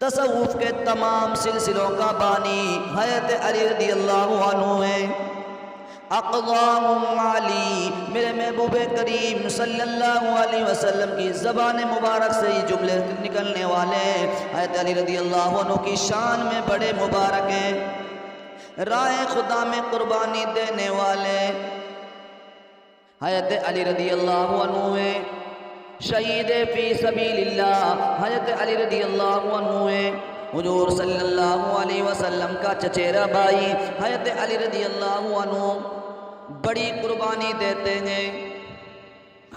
تصوف کے تمام سلسلوں کا بانی حضرت علی رضی اللہ عنہ ہے۔ اقوام علی، میرے محبوب کریم صلی اللہ علیہ وسلم کی زبان مبارک سے یہ جملے نکلنے والے حضرت علی رضی اللہ عنہ کی شان میں بڑے مبارک ہیں۔ راہ خدا میں قربانی دینے والے حضرت علی رضی اللہ عنہ ہیں۔ شہید فی سبیل اللہ حضرت علی رضی اللہ عنہ ہیں۔ حضور صلی اللہ علیہ وسلم کا چچیرا بھائی حضرت علی رضی اللہ عنہ بڑی قربانی دیتے ہیں۔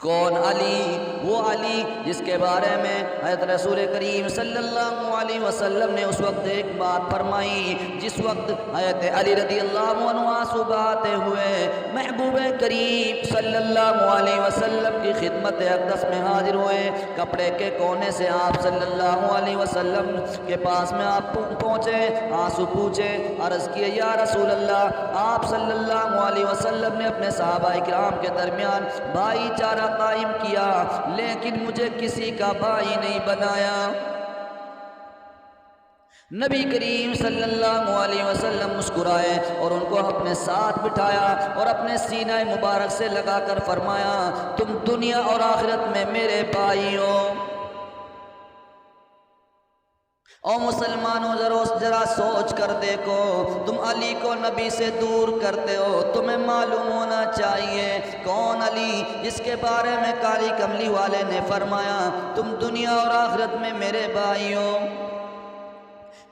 کون علی؟ وہ علی جس کے بارے میں حضرت رسول کریم صلی اللہ علیہ وسلم نے اس وقت ایک بات فرمائی، جس وقت حضرت علی رضی اللہ عنہ آنسو بہاتے ہوئے محبوب کریم صلی اللہ علیہ وسلم کی خدمت اقدس میں حاضر ہوئے۔ کپڑے کے کونے سے آپ صلی اللہ علیہ وسلم کے پاس میں آپ پہنچے، آنسو پوچھے، عرض کیے یا رسول اللہ، آپ صلی اللہ علیہ وسلم نے اپنے صحابہ کرام کے درمیان بھائی چارہ قائم کیا، لیکن مجھے کسی کا بھائی نہیں بنایا۔ نبی کریم صلی اللہ علیہ وسلم مسکرائے اور ان کو اپنے ساتھ بٹھایا اور اپنے سینہ مبارک سے لگا کر فرمایا، تم دنیا اور آخرت میں میرے بھائی ہو۔ او مسلمانوں ذرا سوچ کر دیکھو، تم علی کو نبی سے دور کرتے ہو، تمہیں معلوم ہونا چاہیے کون علی جس کے بارے میں کالی کملی والے نے فرمایا تم دنیا اور آخرت میں میرے بھائی ہو۔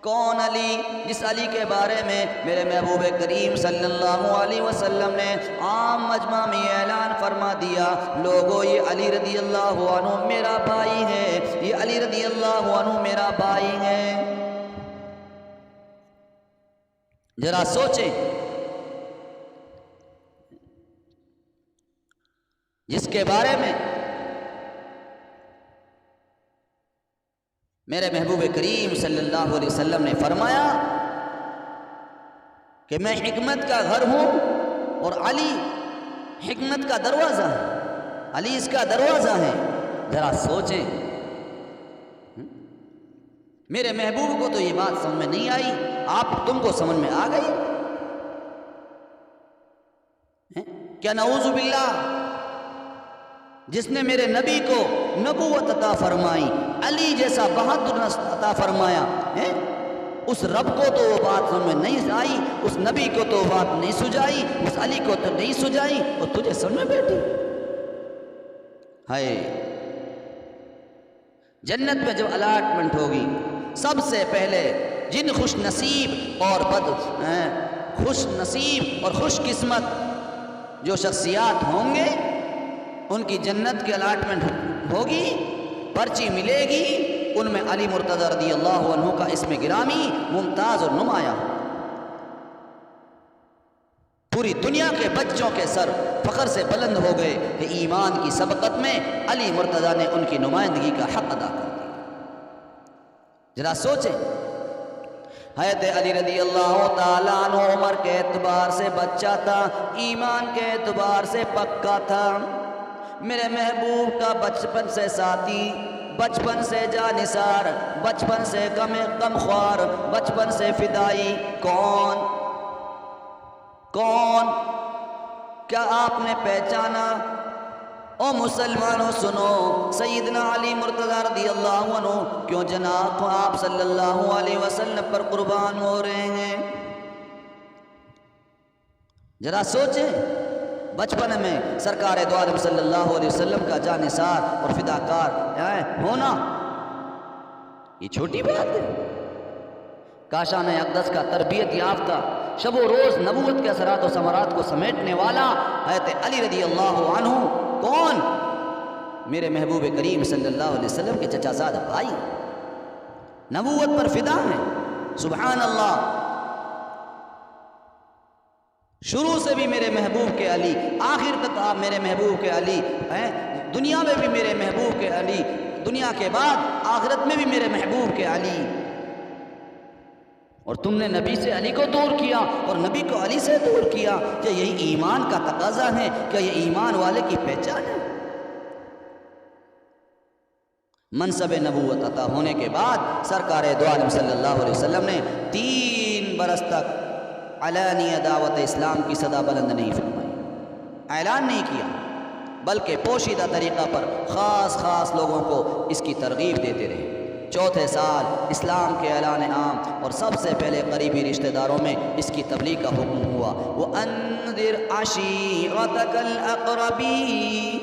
کون علی جس علی کے بارے میں میرے محبوب کریم صلی اللہ علیہ وسلم نے عام مجمع میں اعلان فرما دیا، لوگوں یہ علی رضی اللہ عنہ میرا بھائی ہے، یہ علی رضی اللہ عنہ میرا بھائی ہے۔ ذرا سوچیں، جس کے بارے میں میرے محبوب کریم صلی اللہ علیہ وسلم نے فرمایا کہ میں حکمت کا گھر ہوں اور علی حکمت کا دروازہ ہے، علی اس کا دروازہ ہے۔ ذرا سوچیں، میرے محبوب کو تو یہ بات سمجھ میں نہیں آئی، تم کو سمجھ میں آ گئی؟ کیا نعوذ باللہ، جس نے میرے نبی کو نبوت عطا فرمائی، علی جیسا بہادر عطا فرمایا، اس رب کو تو وہ بات سمجھ میں نہیں آئی، اس نبی کو تو وہ بات نہیں سجائی، اس علی کو تو نہیں سجائی، اور تجھے سمجھ میں بیٹھی۔ ہائے، جنت میں جب الاٹمنٹ ہوگی، سب سے پہلے جن خوش نصیب اور خوش قسمت جو شخصیات ہوں گے ان کی جنت کی الاٹمنٹ ہوگی، پرچی ملے گی، ان میں علی مرتضی رضی اللہ عنہ کا اسم گرامی ممتاز اور نمایاں۔ پوری دنیا کے بچوں کے سر فخر سے بلند ہو گئے کہ ایمان کی سبقت میں علی مرتضی نے ان کی نمائندگی کا حق ادا کر دیا۔ ذرا سوچیں، حضرت علی رضی اللہ تعالیٰ عنہ عمر کے اعتبار سے بچہ تھا، ایمان کے اعتبار سے پکا تھا، میرے محبوب کا بچپن سے ساتھی، بچپن سے جانثار، بچپن سے غم خوار، بچپن سے فدائی، کون کیا آپ نے پہچانا؟ او مسلمانوں سنو، سیدنا علی مرتضی رضی اللہ عنہ کیوں جناب آپ صلی اللہ علیہ وسلم پر قربان ہو رہے ہیں؟ ذرا سوچیں، بچپن میں سرکار دو عالم صلی اللہ علیہ وسلم کا جانثار اور فداکار ہونا یہ چھوٹی بات ہے؟ کاشان اقدس کا تربیت یافتہ، شب و روز نبوت کے اثرات و ثمرات کو سمیٹنے والا حضرت علی رضی اللہ عنہ کون؟ میرے محبوب کریم صلی اللہ علیہ وسلم کے چچا زاد بھائی، نبوت پر فدا ہیں۔ سبحان اللہ، شروع سے بھی میرے محبوب کے علی، آخر تک آپ میرے محبوب کے علی ہیں، دنیا میں بھی میرے محبوب کے علی، دنیا کے بعد آخرت میں بھی میرے محبوب کے علی، اور تم نے نبی سے علی کو دور کیا اور نبی کو علی سے دور کیا۔ کیا یہی ایمان کا تقاضا ہے؟ کیا یہ ایمان والے کی پہچان ہے؟ منصب نبوت عطا ہونے کے بعد سرکار دو عالم صلی اللہ علیہ وسلم نے 3 برس تک علانیہ دعوت اسلام کی صدا بلند نہیں فرمائی، اعلان نہیں کیا، بلکہ پوشیدہ طریقہ پر خاص لوگوں کو اس کی ترغیب دیتے رہے۔ 4تھے سال اسلام کے اعلان عام اور سب سے پہلے قریبی رشتہ داروں میں اس کی تبلیغ کا حکم ہوا۔ وَأَنذِرْ عَشِيرَتَكَ الْأَقْرَبِينَ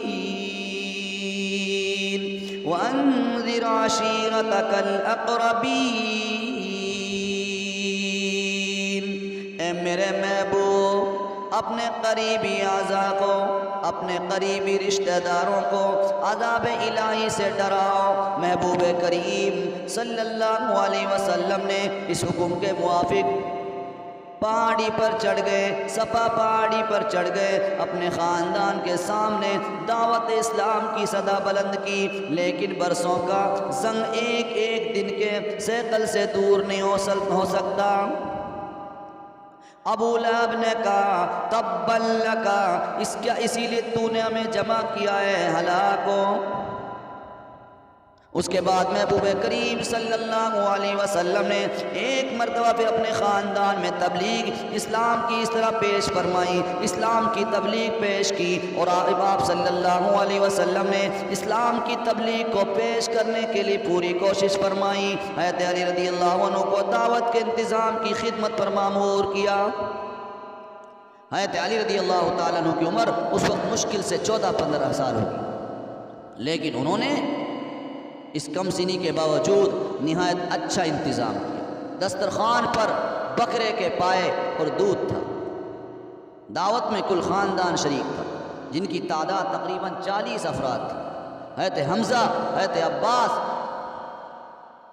وَأَنذِرْ عَشِيرَتَكَ الْأَقْرَبِينَ۔ اے میرے محبوب، اپنے قریبی اعزاء کو، اپنے قریبی رشتہ داروں کو عذاب الہی سے ڈراؤ۔ محبوب کریم صلی اللہ علیہ وسلم نے اس حکم کے موافق پہاڑی پر چڑھ گئے، صفا پہاڑی پر چڑھ گئے، اپنے خاندان کے سامنے دعوت اسلام کی صدا بلند کی، لیکن برسوں کا زنگ ایک دن کے ثقل سے دور نہیں ہو سکتا۔ ابو لہب نے کہا تبا لکا، اسی لیے تو نے ہمیں جمع کیا ہے، ہلاک ہو۔ اس کے بعد محبوب کریم صلی اللہ علیہ وسلم نے ایک مرتبہ پھر اپنے خاندان میں تبلیغ اسلام کی اس طرح پیش فرمائی، اسلام کی تبلیغ پیش کی، اور آپ صلی اللہ علیہ وسلم نے اسلام کی تبلیغ کو پیش کرنے کے لیے پوری کوشش فرمائی۔ حضرت علی رضی اللہ عنہ کو دعوت کے انتظام کی خدمت پر مامور کیا۔ حضرت علی رضی اللہ تعالیٰ عنہ کی عمر اس وقت مشکل سے 14-15 سال ہوگی، لیکن انہوں نے اس کم سنی کے باوجود نہایت اچھا انتظام کیا۔ دسترخوان پر بکرے کے پائے اور دودھ تھا۔ دعوت میں کل خاندان شریک تھا، جن کی تعداد تقریباً 40 افراد تھی۔ حضرت حمزہ، حضرت عباس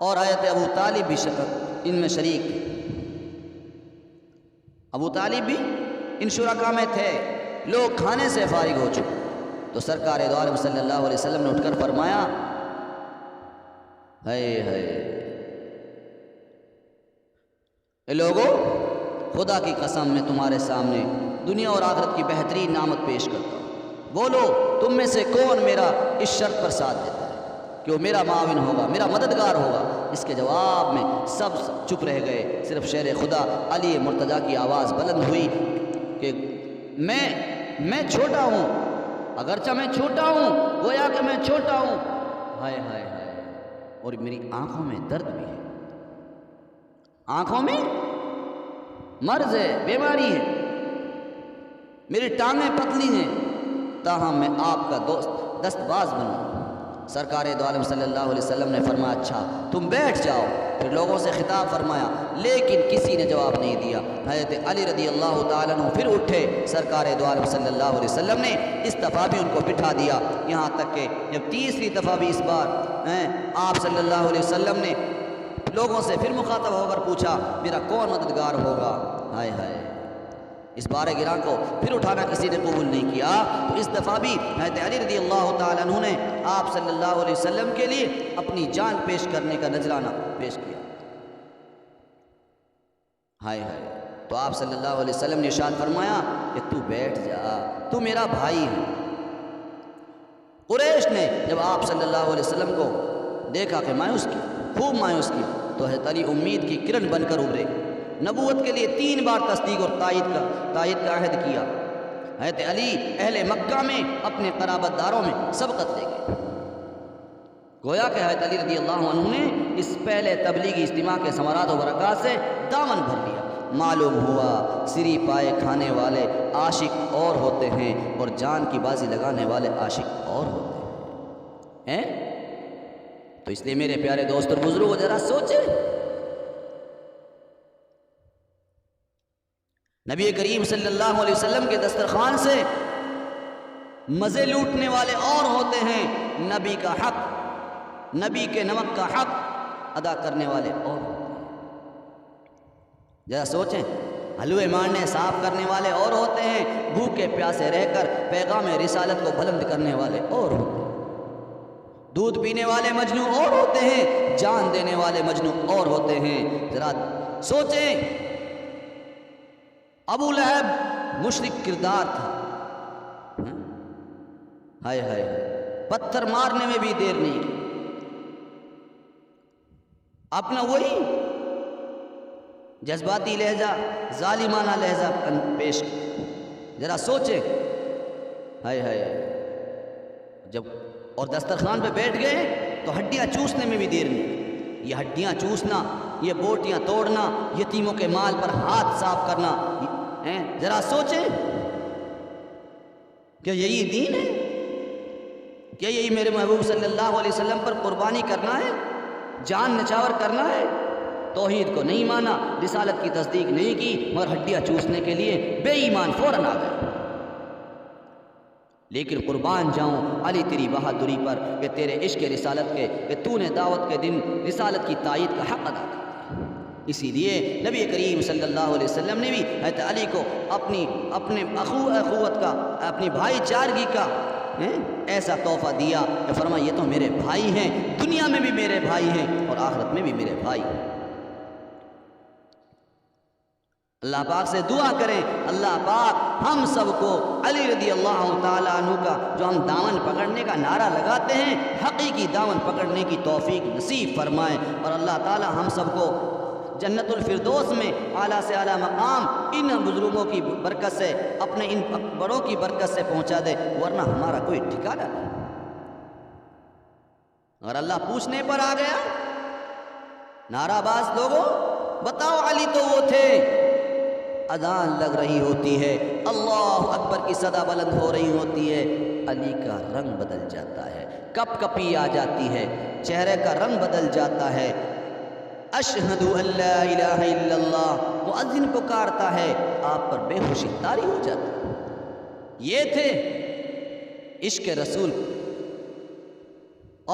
اور حضرت ابو طالب بھی ان میں شریک تھے۔ ابو طالب بھی ان شرکا میں تھے۔ لوگ کھانے سے فارغ ہو چکے تو سرکار دو عالم صلی اللہ علیہ وسلم نے اٹھ کر فرمایا، اے لوگو، خدا کی قسم میں تمہارے سامنے دنیا اور آخرت کی بہترین نعمت پیش کرتا ہوں، بولو تم میں سے کون میرا اس شرط پر ساتھ دیتا ہے کہ وہ میرا معاون ہوگا، میرا مددگار ہوگا؟ اس کے جواب میں سب چپ رہ گئے، صرف شیر خدا علی مرتضیٰ کی آواز بلند ہوئی کہ میں چھوٹا ہوں، اگرچہ میں چھوٹا ہوں، گویا کہ میں چھوٹا ہوں، ہائے ہائے ہائے، اور میری آنکھوں میں درد بھی ہے، آنکھوں میں مرض ہے، بیماری ہے، میری ٹانگیں پتلی ہیں، تاہم میں آپ کا دست باز بنوں۔ سرکار دو عالم صلی اللہ علیہ وسلم نے فرمایا اچھا تم بیٹھ جاؤ۔ پھر لوگوں سے خطاب فرمایا، لیکن کسی نے جواب نہیں دیا۔ حضرت علی رضی اللہ تعالیٰ عنہ پھر اٹھے، سرکار دو عالم صلی اللہ علیہ وسلم نے اس دفعہ بھی ان کو بٹھا دیا، یہاں تک کہ جب تیسری دفعہ بھی اس بار آپ صلی اللہ علیہ وسلم نے لوگوں سے پھر مخاطب ہو کر پوچھا میرا کون مددگار ہوگا؟ ہائے ہائے، اس بار گراں کو پھر اٹھانا کسی نے قبول نہیں کیا، تو اس دفعہ بھی حضرت علی رضی اللہ تعالیٰ عنہ نے آپ صلی اللہ علیہ وسلم کے لیے اپنی جان پیش کرنے کا نذرانہ پیش کیا۔ ہائے ہائے، تو آپ صلی اللہ علیہ وسلم نے ارشاد فرمایا کہ تو بیٹھ جا، تو میرا بھائی ہے۔ قریش نے جب آپ صلی اللہ علیہ وسلم کو دیکھا کہ مایوس کی، خوب مایوس کی، تو حضرت علی امید کی کرن بن کر ابھرے، نبوت کے لیے 3 بار تصدیق اور تائید کا عہد کیا۔ حضرت علی اہل مکہ میں اپنے قرابت داروں میں سبقت لے گئے، گویا کہ حضرت علی رضی اللہ عنہ نے اس پہلے تبلیغی اجتماع کے ثمرات و برکات سے دامن بھر لیا۔ معلوم ہوا سری پائے کھانے والے عاشق اور ہوتے ہیں اور جان کی بازی لگانے والے عاشق اور ہوتے ہیں۔ تو اس لیے میرے پیارے دوست اور بزرگوں ذرا سوچیں، نبی کریم صلی اللہ علیہ وسلم کے دسترخوان سے مزے لوٹنے والے اور ہوتے ہیں، نبی کا حق، نبی کے نمک کا حق ادا کرنے والے اور ہوتے ہیں۔ ذرا سوچیں، حلوے مارنے صاف کرنے والے اور ہوتے ہیں، بھوکے پیاسے رہ کر پیغام رسالت کو بلند کرنے والے اور ہوتے ہیں، دودھ پینے والے مجنو اور ہوتے ہیں، جان دینے والے مجنو اور ہوتے ہیں۔ ذرا سوچیں، ابو لہب مشرک کردار تھا، ہائے ہائے، پتھر مارنے میں بھی دیر نہیں کی، اپنا وہی جذباتی لہجہ، ظالمانہ لہجہ پیش کیا۔ ذرا سوچے، ہائے ہائے، جب اور دسترخوان پہ بیٹھ گئے تو ہڈیاں چوسنے میں بھی دیر نہیں۔ یہ ہڈیاں چوسنا، یہ بوٹیاں توڑنا، یتیموں کے مال پر ہاتھ صاف کرنا، ذرا سوچیں، کیا یہی دین ہے؟ کیا یہی میرے محبوب صلی اللہ علیہ وسلم پر قربانی کرنا ہے، جان نچھاور کرنا ہے؟ توحید کو نہیں مانا، رسالت کی تصدیق نہیں کی، مگر ہڈیاں چوسنے کے لیے بے ایمان فوراً آ گئے۔ لیکن قربان جاؤں علی تیری بہادری پر کہ تیرے عشق رسالت کے، کہ تو نے دعوت کے دن رسالت کی تائید کا حق ادا کر دیا۔ اسی لیے نبی کریم صلی اللہ علیہ وسلم نے بھی حضرت علی کو اپنے اخوت کا، اپنی بھائی چارگی کا ایسا تحفہ دیا کہ فرمایا یہ تو میرے بھائی ہیں، دنیا میں بھی میرے بھائی ہیں اور آخرت میں بھی میرے بھائی ہیں۔ اللہ پاک سے دعا کریں، اللہ پاک ہم سب کو علی رضی اللہ تعالیٰ عنہ کا جو ہم دامن پکڑنے کا نعرہ لگاتے ہیں، حقیقی دامن پکڑنے کی توفیق نصیب فرمائے، اور اللہ تعالیٰ ہم سب کو جنت الفردوس میں اعلیٰ سے اعلیٰ مقام ان بزرگوں کی برکت سے، اپنے ان بڑوں کی برکت سے پہنچا دے، ورنہ ہمارا کوئی ٹھکانہ نہیں۔ اگر اللہ پوچھنے پر آ گیا، نعرہ باز لوگوں بتاؤ علی تو وہ تھے، اذان لگ رہی ہوتی ہے، اللہ اکبر کی صدا بلند ہو رہی ہوتی ہے، علی کا رنگ بدل جاتا ہے، کپ کپی آ جاتی ہے، چہرے کا رنگ بدل جاتا ہے، اشہد ان لا الہ الا اللہ مؤذن پکارتا ہے، آپ پر بے ہوشی طاری ہو جاتا ہے۔ یہ تھے عشق رسول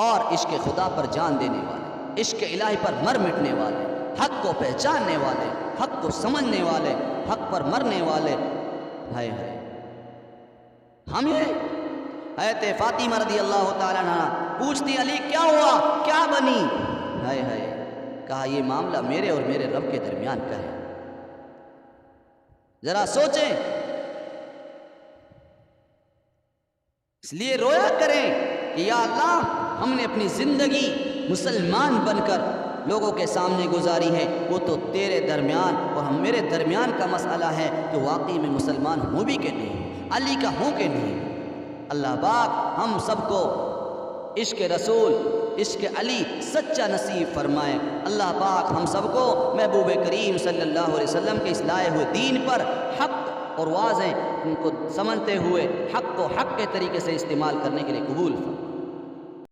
اور عشق خدا پر جان دینے والے، عشق الہی پر مر مٹنے والے، حق کو پہچاننے والے، حق کو سمجھنے والے، حق پر مرنے والے۔ ہائے ہائے، ہم یہ حضرت فاطمہ رضی اللہ تعالیٰ عنہ پوچھتی علی کیا ہوا، کیا بنی؟ ہائے ہائے، کہا یہ معاملہ میرے اور میرے رب کے درمیان کا ہے۔ ذرا سوچیں، اس لیے رویا کریں کہ یا اللہ ہم نے اپنی زندگی مسلمان بن کر لوگوں کے سامنے گزاری ہے، وہ تو تیرے درمیان اور ہم میرے درمیان کا مسئلہ ہے کہ واقعی میں مسلمان ہوں بھی کہ نہیں، علی کا ہوں کہ نہیں۔ اللہ پاک ہم سب کو عشق رسول، عشق علی سچا نصیب فرمائے۔ اللہ پاک ہم سب کو محبوب کریم صلی اللہ علیہ وسلم کے اس لائے ہوئے دین پر حق اور واضح ان کو سمجھتے ہوئے حق کو حق کے طریقے سے استعمال کرنے کے لیے قبول فرمائے۔